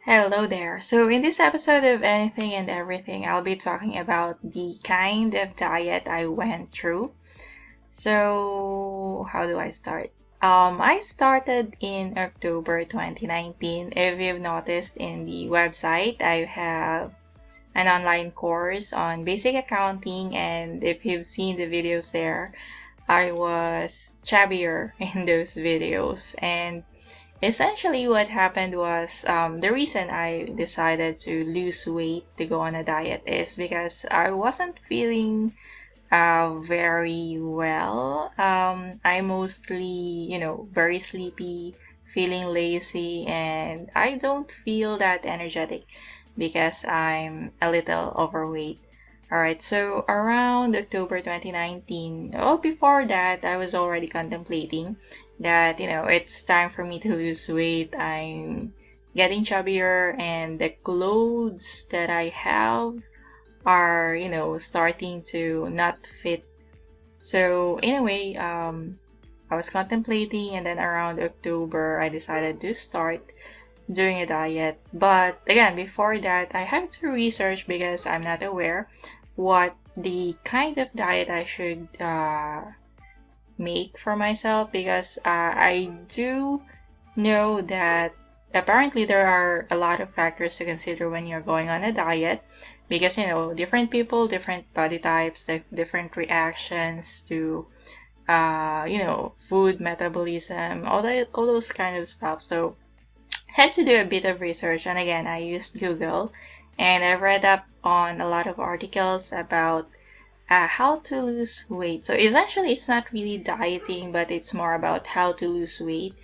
Hello there. So, in this episode of Anything and Everything, I'll be talking about the kind of diet I went through. So, how do I start? I started in October 2019. If you've noticed in the website, I have an online course on basic accounting, and if you've seen the videos there, I was chubbier in those videos. And essentially, what happened was the reason I decided to lose weight to go on a diet is because I wasn't feeling very well. I mostly, very sleepy, feeling lazy, and I don't feel that energetic because I'm a little overweight. Alright, so around October 2019, well, before that, I was already contemplating that, it's time for me to lose weight. I'm getting chubbier, and the clothes that I have are, starting to not fit. So, anyway, I was contemplating, and then around October, I decided to start doing a diet. But again, before that, I had to research because I'm not aware what the kind of diet I should make for myself, because I do know that apparently there are a lot of factors to consider when you're going on a diet, because different people, different body types, different reactions to food metabolism, all those kind of stuff. So had to do a bit of research, and again, I used Google, and I read up on a lot of articles about how to lose weight. So essentially, it's not really dieting, but it's more about how to lose weight.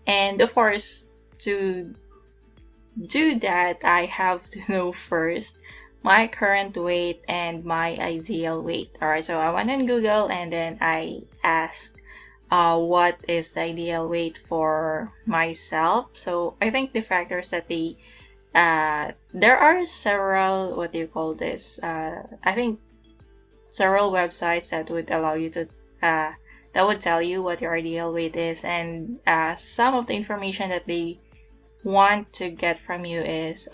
And of course, to do that, I have to know first my current weight and my ideal weight. Alright, so I went on Google, and then I asked what is the ideal weight for myself. So I think the factors that there are several, what do you call this? I think several websites that would allow you to, that would tell you what your ideal weight is, and some of the information that they want to get from you is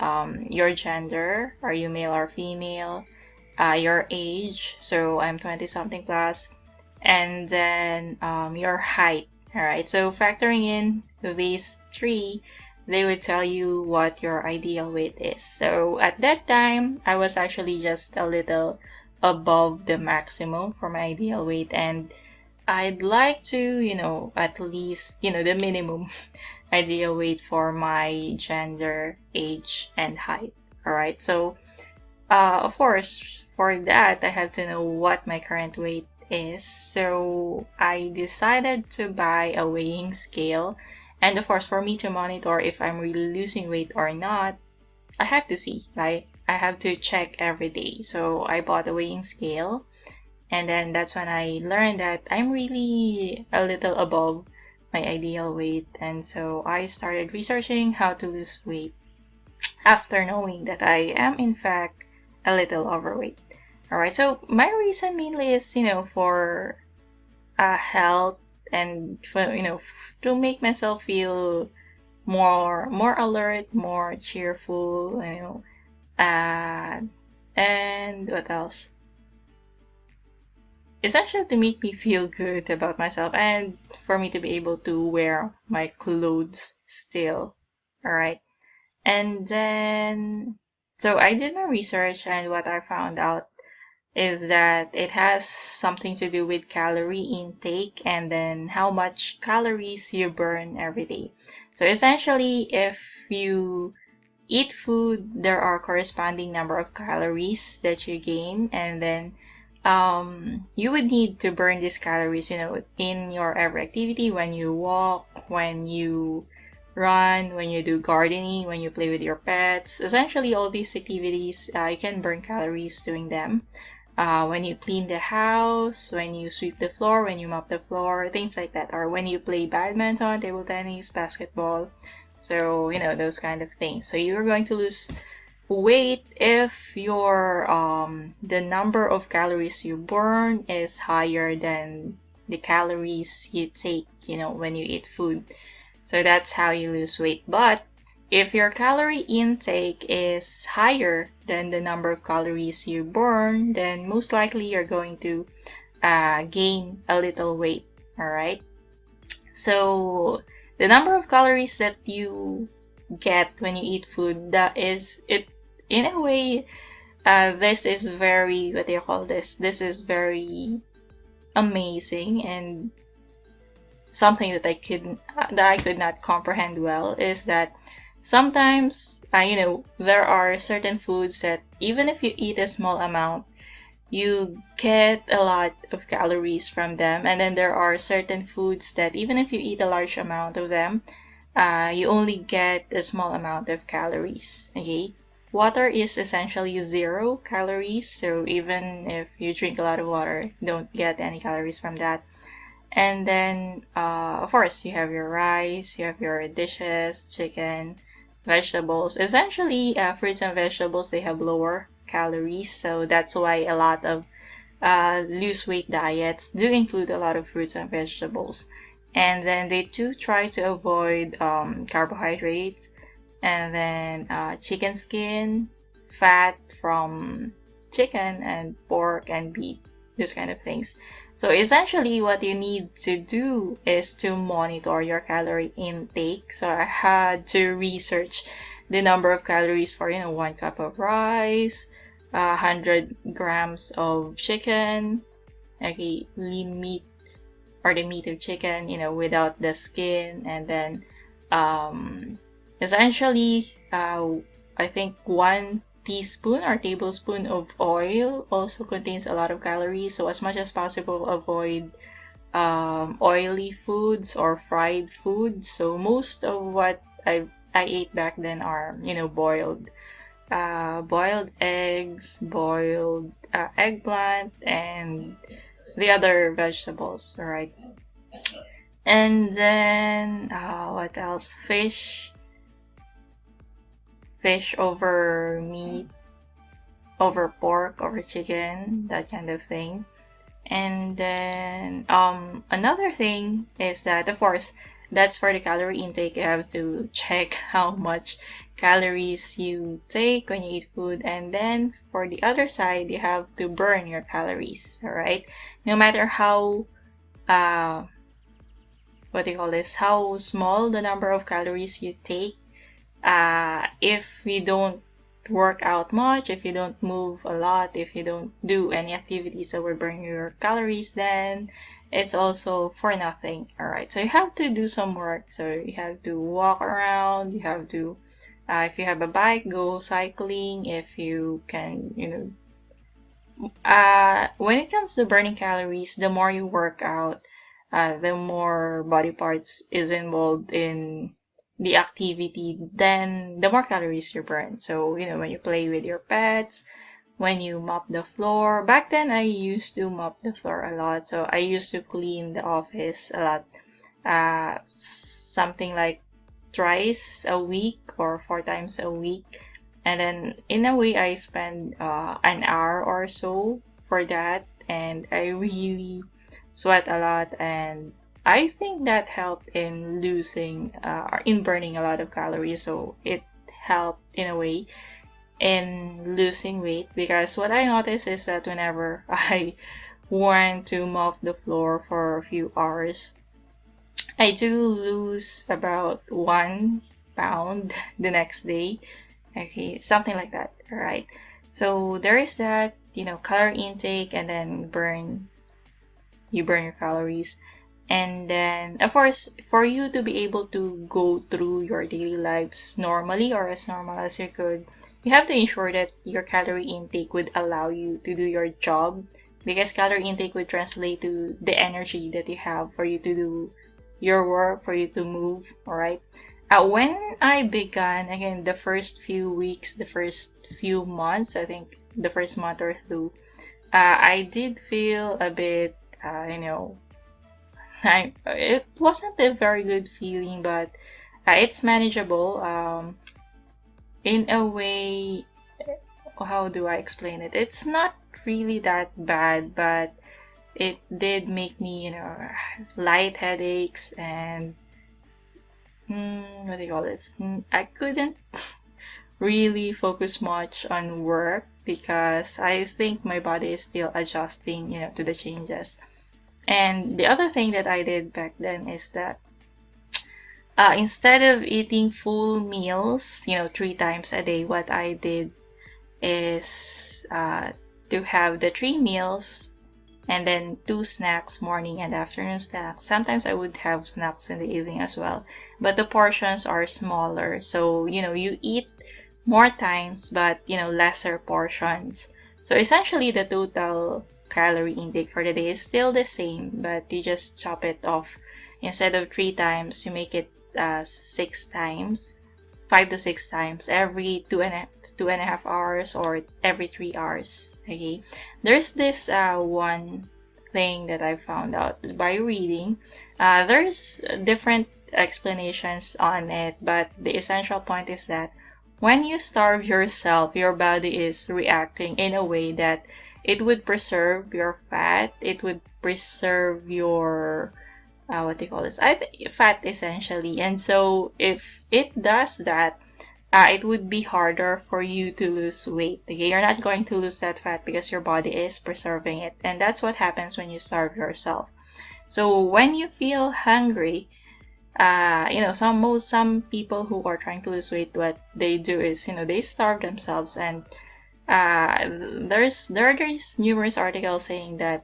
your gender, are you male or female, your age, so I'm 20 something plus, and then your height. Alright, so factoring in these three, they would tell you what your ideal weight is. So at that time, I was actually just a little above the maximum for my ideal weight, and I'd like to, at least, the minimum ideal weight for my gender, age, and height. Alright, so of course, for that, I have to know what my current weight is. So I decided to buy a weighing scale. And of course, for me to monitor if I'm really losing weight or not, I have to see. Like, I have to check every day. So I bought a weighing scale. And then that's when I learned that I'm really a little above my ideal weight. And so I started researching how to lose weight after knowing that I am, in fact, a little overweight. Alright, so my reason mainly is, for health, and for, to make myself feel more alert, more cheerful, and what else? Essentially to make me feel good about myself, and for me to be able to wear my clothes still. Alright. And then, so I did my research, and what I found out is that it has something to do with calorie intake, and then how much calories you burn every day. So essentially, if you eat food, there are corresponding number of calories that you gain, and then you would need to burn these calories, in your every activity, when you walk, when you run, when you do gardening, when you play with your pets. Essentially, all these activities, you can burn calories doing them. When you clean the house, when you sweep the floor, when you mop the floor, things like that. Or when you play badminton, table tennis, basketball. So, those kind of things. So you're going to lose weight if your the number of calories you burn is higher than the calories you take, when you eat food. So that's how you lose weight. But if your calorie intake is higher than the number of calories you burn, then most likely you're going to gain a little weight. All right. So the number of calories that you get when you eat food, that is it. In a way, this is very, what do you call this? This is very amazing, and something that I could not comprehend well is that sometimes there are certain foods that even if you eat a small amount, you get a lot of calories from them, and then there are certain foods that even if you eat a large amount of them, you only get a small amount of calories. Okay, water is essentially 0 calories, so even if you drink a lot of water, you don't get any calories from that. And then, of course, you have your rice, you have your dishes, chicken, vegetables. Essentially, fruits and vegetables, they have lower calories, so that's why a lot of lose weight diets do include a lot of fruits and vegetables. And then they do try to avoid carbohydrates, and then chicken skin, fat from chicken and pork and beef, those kind of things. So essentially what you need to do is to monitor your calorie intake. So I had to research the number of calories for 1 cup of rice, 100 grams of chicken, okay, lean meat or the meat of chicken, without the skin, and then essentially I think 1 teaspoon or tablespoon of oil also contains a lot of calories. So as much as possible, avoid oily foods or fried foods. So most of what I ate back then are boiled eggs, boiled eggplant, and the other vegetables. All right. And then what else? Fish over meat, over pork, over chicken, that kind of thing. And then another thing is that, of course, that's for the calorie intake. You have to check how much calories you take when you eat food, and then for the other side, you have to burn your calories. All right, no matter how how small the number of calories you take, if you don't work out much, if you don't move a lot, if you don't do any activities that will burn your calories, then it's also for nothing. All right, so you have to do some work. So you have to walk around, you have to if you have a bike, go cycling. If you can, when it comes to burning calories, the more you work out, the more body parts is involved in the activity, then the more calories you burn. So, when you play with your pets, when you mop the floor. Back then, I used to mop the floor a lot. So I used to clean the office a lot. Something like thrice a week or 4 times a week. And then in a way, I spend an hour or so for that. And I really sweat a lot, and I think that helped in losing or in burning a lot of calories. So it helped in a way in losing weight, because what I noticed is that whenever I want to mop the floor for a few hours, I do lose about 1 pound the next day. Okay, something like that. All right. So there is that, calorie intake, and then you burn your calories. And then, of course, for you to be able to go through your daily lives normally, or as normal as you could, you have to ensure that your calorie intake would allow you to do your job, because calorie intake would translate to the energy that you have for you to do your work, for you to move. All right. When I began, again, the first few weeks, the first few months, I think the first month or two, I did feel a bit, it wasn't a very good feeling, but it's manageable. In a way, how do I explain it? It's not really that bad, but it did make me, light headaches, and what do you call this? I couldn't really focus much on work because I think my body is still adjusting, to the changes. And the other thing that I did back then is that instead of eating full meals, 3 times a day, what I did is to have the 3 meals and then 2 snacks, morning and afternoon snacks. Sometimes I would have snacks in the evening as well, but the portions are smaller. So, you eat more times, but, lesser portions. So essentially the total calorie intake for the day is still the same, but you just chop it off. Instead of 3 times, you make it 6 times, 5 to 6 times every 2.5 hours or every 3 hours. Okay, there's this one thing that I found out by reading. There's different explanations on it, but the essential point is that when you starve yourself, your body is reacting in a way that it would preserve your fat, it would preserve your what do you call this? Fat essentially. And so if it does that, it would be harder for you to lose weight. Okay, you're not going to lose that fat because your body is preserving it, and that's what happens when you starve yourself. So when you feel hungry, some people who are trying to lose weight, what they do is, they starve themselves, and there's numerous articles saying that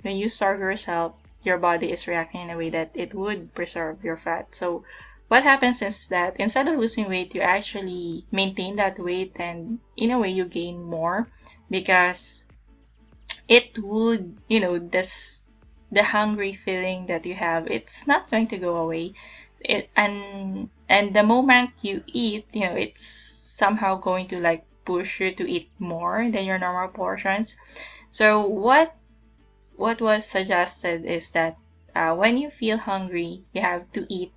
when you starve yourself, your body is reacting in a way that it would preserve your fat. So what happens is that instead of losing weight, you actually maintain that weight, and in a way you gain more because it would, the hungry feeling that you have, it's not going to go away. And the moment you eat, it's somehow going to like push you to eat more than your normal portions. So what was suggested is that when you feel hungry, you have to eat,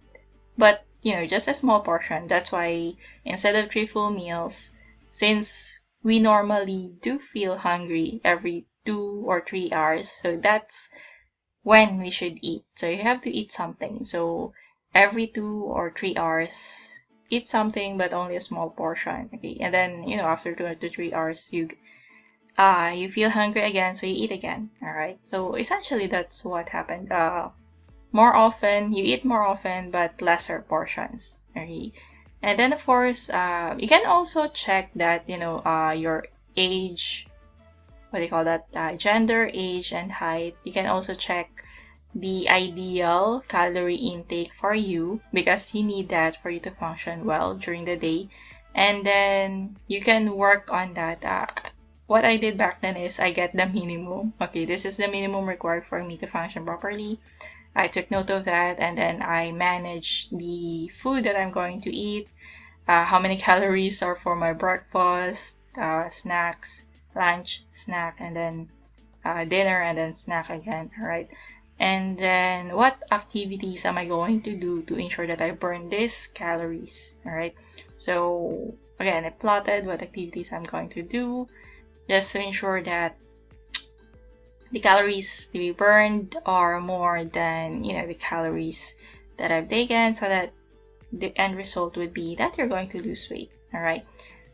but just a small portion. That's why instead of 3 full meals, since we normally do feel hungry every 2 or 3 hours, so that's when we should eat. So you have to eat something. So every 2 or 3 hours, eat something, but only a small portion. Okay, and then after 2 to 3 hours, you feel hungry again, so you eat again. All right. So essentially, that's what happened. More often, you eat more often, but lesser portions. Okay. And then of course, you can also check that your age, what do you call that? Gender, age, and height. You can also check the ideal calorie intake for you because you need that for you to function well during the day. And then you can work on that. What I did back then is I get the minimum. Okay, this is the minimum required for me to function properly. I took note of that, and then I manage the food that I'm going to eat, how many calories are for my breakfast, snacks, lunch, snack, and then dinner, and then snack again, right? And then what activities am I going to do to ensure that I burn these calories, all right? So again, I plotted what activities I'm going to do just to ensure that the calories to be burned are more than the calories that I've taken, so that the end result would be that you're going to lose weight. All right.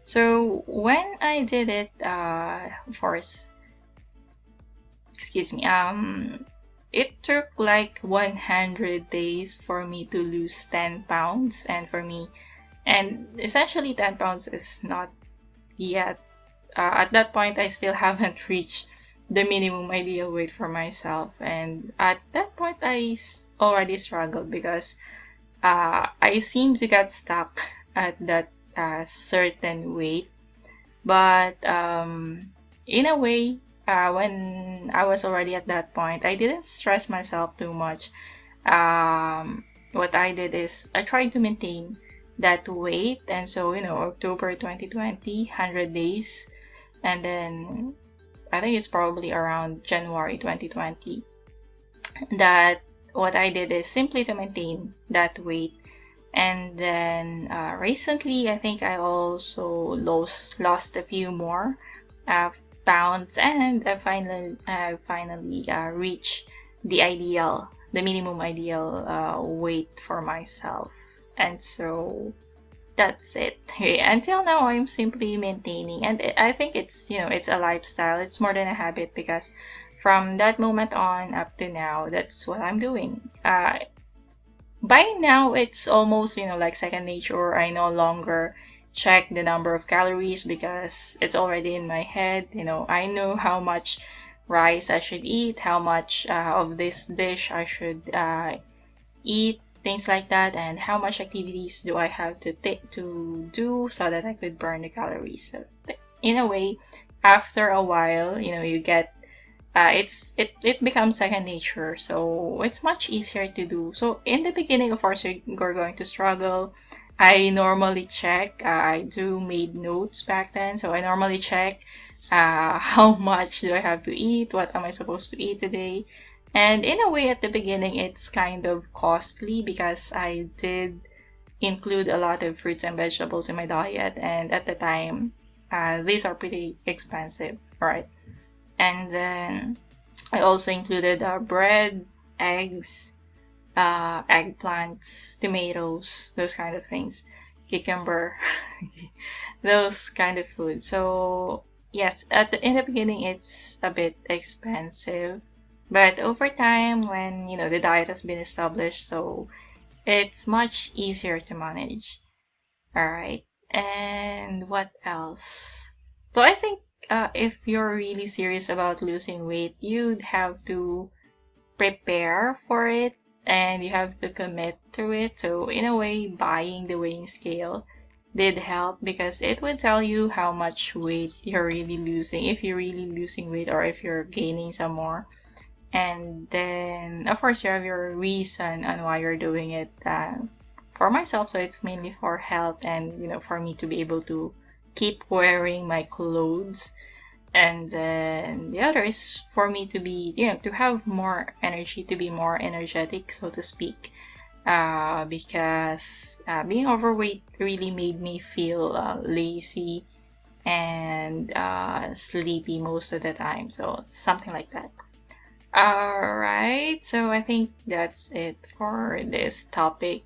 So when I did it, of course, excuse me, it took like 100 days for me to lose 10 pounds, and essentially 10 pounds is not yet. At that point, I still haven't reached the minimum ideal weight for myself, and at that point, I already struggled because I seem to get stuck at that certain weight. But in a way, when I was already at that point, I didn't stress myself too much. What I did is I tried to maintain that weight, and so October 2020, 100 days, and then I think it's probably around January 2020 that what I did is simply to maintain that weight. And then recently, I think I also lost a few more pounds, and I finally reached the minimum ideal weight for myself. And so that's it. Okay, until now, I'm simply maintaining, and I think it's, it's a lifestyle. It's more than a habit because from that moment on up to now, that's what I'm doing. By now, it's almost, like second nature. I no longer check the number of calories because it's already in my head. I know how much rice I should eat, how much of this dish I should eat, things like that, and how much activities do I have to do so that I could burn the calories. So in a way, after a while, you get it becomes second nature, so it's much easier to do. So in the beginning, of course, you're going to struggle. I normally check. I do made notes back then, so I normally check how much do I have to eat, what am I supposed to eat today. And in a way, at the beginning, it's kind of costly because I did include a lot of fruits and vegetables in my diet, and at the time, these are pretty expensive, right? And then I also included bread, eggs, eggplants, tomatoes, those kind of things, cucumber, those kind of food. So yes, in the beginning it's a bit expensive, but over time, when the diet has been established, so it's much easier to manage. All right, and what else? So I think if you're really serious about losing weight, you'd have to prepare for it and you have to commit to it. So in a way, buying the weighing scale did help because it would tell you how much weight you're really losing, if you're really losing weight or if you're gaining some more. And then, of course, you have your reason on why you're doing it. For myself, so it's mainly for health and, for me to be able to keep wearing my clothes. And then the other is for me to be, to have more energy, to be more energetic, so to speak. Because being overweight really made me feel lazy and sleepy most of the time. So something like that. Alright, so I think that's it for this topic.